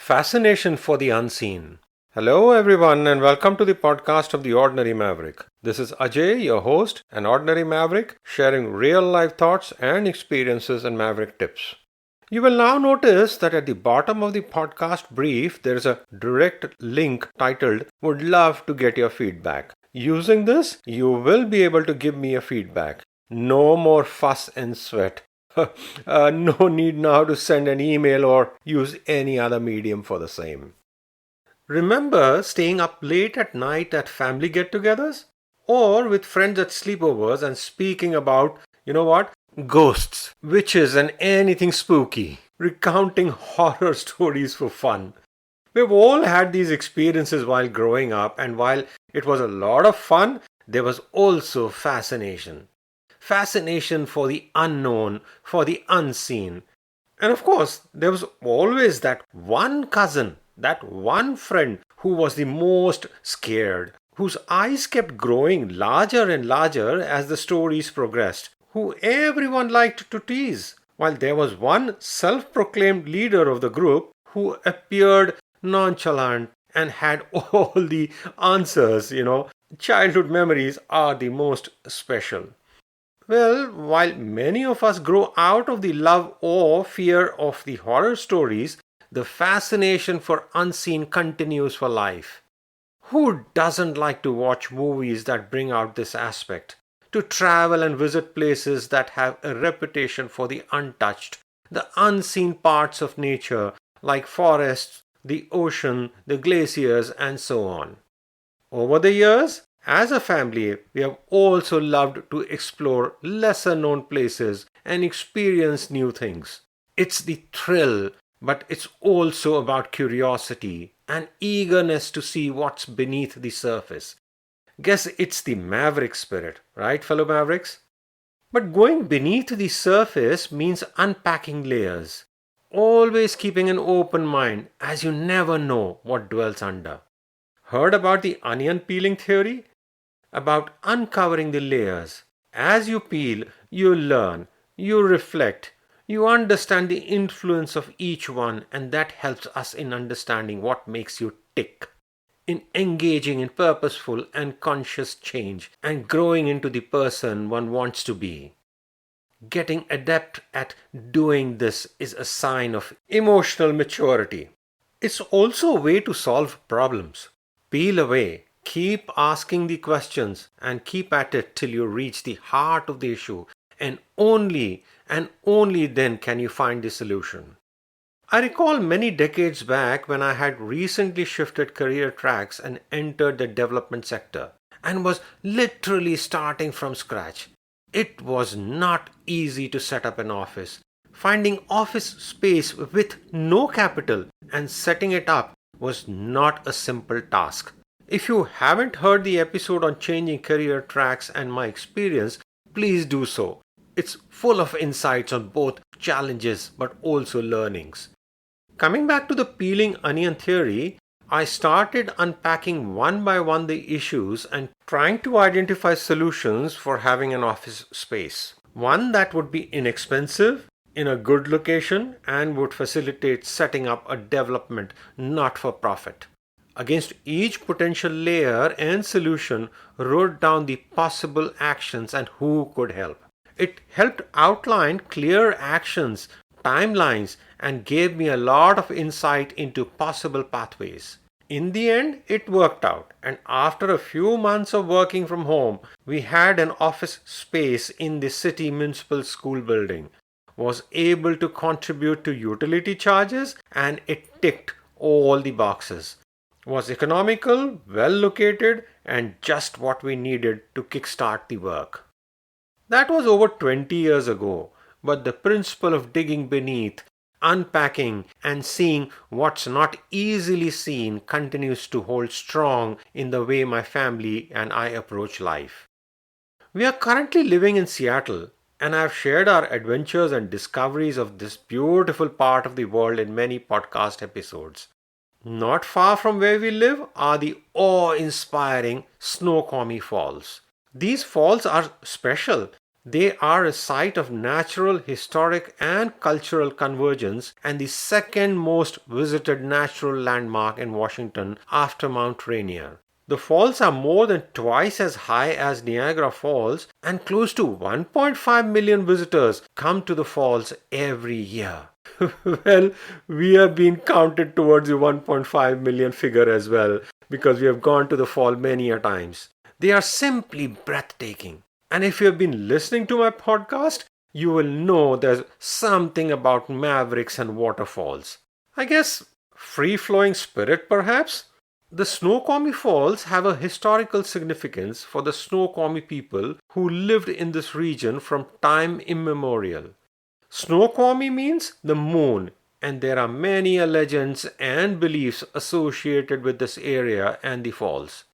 Fascination for the unseen. Hello, everyone, and welcome to the podcast of The Ordinary Maverick. This is Ajay, your host, an ordinary maverick, sharing real life thoughts and experiences and maverick tips. You will now notice that at the bottom of the podcast brief, there is a direct link titled Would Love to Get Your Feedback. Using this, you will be able to give me a feedback. No more fuss and sweat. No need now to send an email or use any other medium for the same. Remember staying up late at night at family get togethers? Or with friends at sleepovers and speaking about, ghosts, witches, and anything spooky, recounting horror stories for fun. We've all had these experiences while growing up, and while it was a lot of fun, there was also fascination. Fascination for the unknown, for the unseen. And of course, there was always that one cousin, that one friend who was the most scared, whose eyes kept growing larger and larger as the stories progressed, who everyone liked to tease, while there was one self-proclaimed leader of the group who appeared nonchalant and had all the answers. Childhood memories are the most special. Well, while many of us grow out of the love or fear of the horror stories, the fascination for unseen continues for life. Who doesn't like to watch movies that bring out this aspect? To travel and visit places that have a reputation for the untouched, the unseen parts of nature like forests, the ocean, the glaciers, and so on. Over the years, as a family, we have also loved to explore lesser known places and experience new things. It's the thrill, but it's also about curiosity and eagerness to see what's beneath the surface. Guess it's the maverick spirit, right, fellow mavericks? But going beneath the surface means unpacking layers, always keeping an open mind as you never know what dwells under. Heard about the onion peeling theory? About uncovering the layers. As you peel, you learn, you reflect, you understand the influence of each one, and that helps us in understanding what makes you tick, in engaging in purposeful and conscious change, and growing into the person one wants to be. Getting adept at doing this is a sign of emotional maturity. It's also a way to solve problems. Peel away. Keep asking the questions and keep at it till you reach the heart of the issue, and only then can you find the solution. I recall many decades back when I had recently shifted career tracks and entered the development sector and was literally starting from scratch. It was not easy to set up an office. Finding office space with no capital and setting it up was not a simple task. If you haven't heard the episode on changing career tracks and my experience, please do so. It's full of insights on both challenges but also learnings. Coming back to the peeling onion theory, I started unpacking one by one the issues and trying to identify solutions for having an office space. One that would be inexpensive, in a good location, and would facilitate setting up a development not for profit. Against each potential layer and solution, wrote down the possible actions and who could help. It helped outline clear actions, timelines, and gave me a lot of insight into possible pathways. In the end, it worked out, and after a few months of working from home, we had an office space in the city municipal school building, was able to contribute to utility charges, and it ticked all the boxes. Was economical, well located, and just what we needed to kickstart the work. That was over 20 years ago, but the principle of digging beneath, unpacking, and seeing what's not easily seen continues to hold strong in the way my family and I approach life. We are currently living in Seattle, and I have shared our adventures and discoveries of this beautiful part of the world in many podcast episodes. Not far from where we live are the awe-inspiring Snoqualmie Falls. These falls are special. They are a site of natural, historic, and cultural convergence and the second most visited natural landmark in Washington after Mount Rainier. The falls are more than twice as high as Niagara Falls, and close to 1.5 million visitors come to the falls every year. Well, we have been counted towards the 1.5 million figure as well because we have gone to the fall many a times. They are simply breathtaking. And if you have been listening to my podcast, you will know there's something about mavericks and waterfalls. I guess free flowing spirit, perhaps? The Snoqualmie Falls have a historical significance for the Snoqualmie people who lived in this region from time immemorial. Snoqualmie means the moon, and there are many legends and beliefs associated with this area and the falls.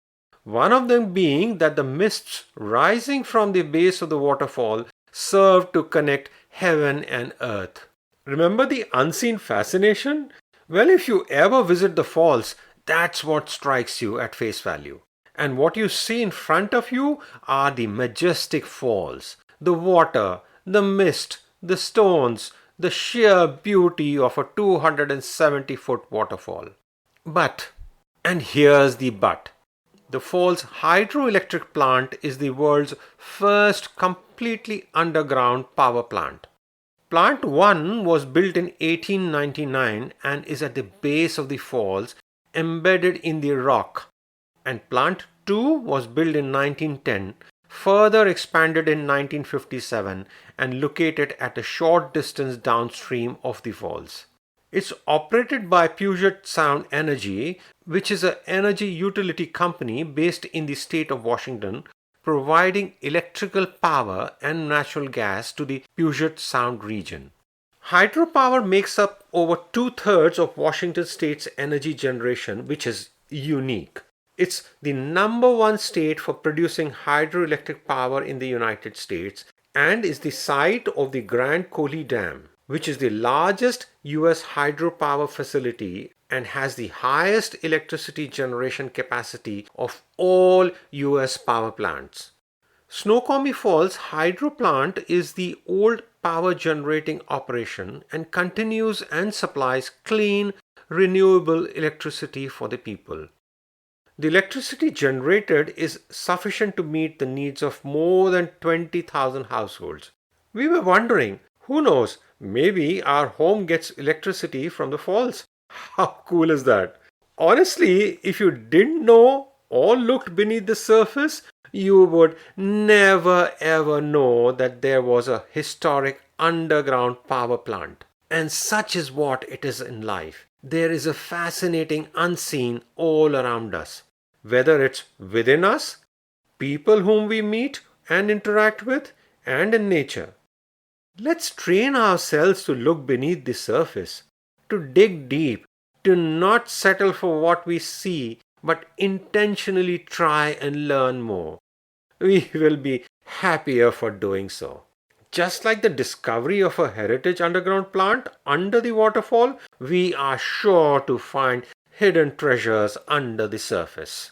One of them being that the mists rising from the base of the waterfall serve to connect heaven and earth. Remember the unseen fascination? Well, if you ever visit the falls, that's what strikes you at face value. And what you see in front of you are the majestic falls, the water, the mist, the stones, the sheer beauty of a 270-foot waterfall. But, and here's the but, the fall's hydroelectric plant is the world's first completely underground power plant. Plant 1 was built in 1899 and is at the base of the falls, embedded in the rock, and Plant 2 was built in 1910, further expanded in 1957 and located at a short distance downstream of the falls. It's operated by Puget Sound Energy, which is an energy utility company based in the state of Washington, providing electrical power and natural gas to the Puget Sound region. Hydropower makes up over 2/3 of Washington state's energy generation, which is unique. It's the number one state for producing hydroelectric power in the United States and is the site of the Grand Coulee Dam, which is the largest US hydropower facility and has the highest electricity generation capacity of all US power plants. Snoqualmie Falls Hydro Plant is the old power generating operation and continues and supplies clean, renewable electricity for the people. The electricity generated is sufficient to meet the needs of more than 20,000 households. We were wondering, who knows, maybe our home gets electricity from the falls. How cool is that? Honestly, if you didn't know or looked beneath the surface, you would never ever know that there was a historic underground power plant. And such is what it is in life. There is a fascinating unseen all around us. Whether it's within us, people whom we meet and interact with, and in nature. Let's train ourselves to look beneath the surface, to dig deep, to not settle for what we see, but intentionally try and learn more. We will be happier for doing so. Just like the discovery of a heritage underground plant under the waterfall, we are sure to find hidden treasures under the surface.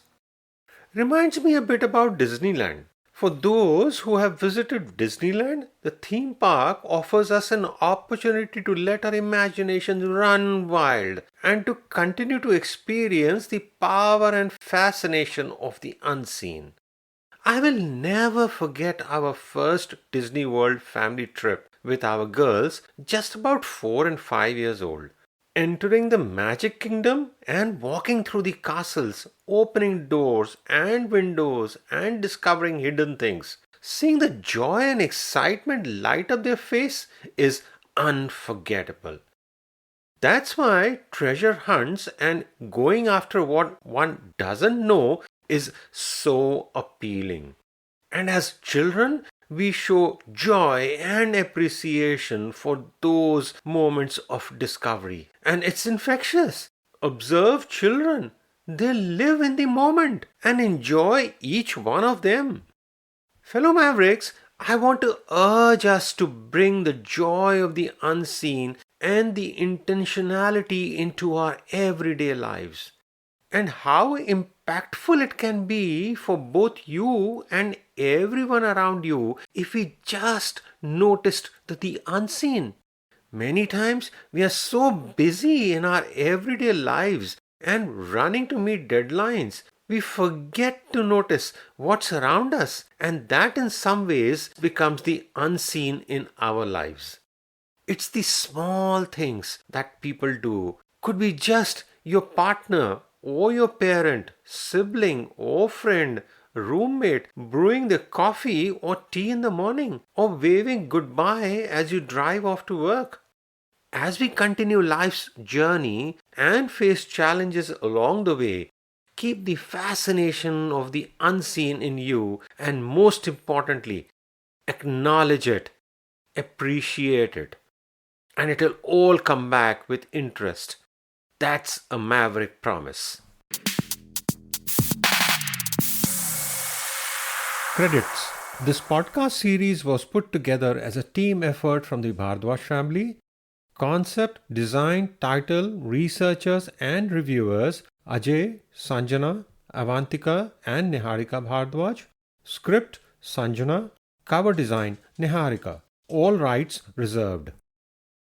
Reminds me a bit about Disneyland. For those who have visited Disneyland, the theme park offers us an opportunity to let our imaginations run wild and to continue to experience the power and fascination of the unseen. I will never forget our first Disney World family trip with our girls, just about 4 and 5 years old. Entering the Magic Kingdom and walking through the castles, opening doors and windows and discovering hidden things. Seeing the joy and excitement light up their face is unforgettable. That's why treasure hunts and going after what one doesn't know is so appealing. And as children, we show joy and appreciation for those moments of discovery. And it's infectious. Observe children. They live in the moment and enjoy each one of them. Fellow Mavericks, I want to urge us to bring the joy of the unseen and the intentionality into our everyday lives. And how impactful it can be for both you and everyone around you if we just noticed the unseen. Many times we are so busy in our everyday lives and running to meet deadlines, we forget to notice what's around us, and that in some ways becomes the unseen in our lives. It's the small things that people do. Could be just your partner or your parent, sibling or friend, roommate brewing the coffee or tea in the morning, or waving goodbye as you drive off to work. As we continue life's journey and face challenges along the way, keep the fascination of the unseen in you, and most importantly, acknowledge it, appreciate it, and it'll all come back with interest. That's a maverick promise. Credits. This podcast series was put together as a team effort from the Bhardwaj family. Concept, design, title, researchers and reviewers Ajay, Sanjana, Avantika and Niharika Bhardwaj. Script, Sanjana. Cover design, Niharika. All rights reserved.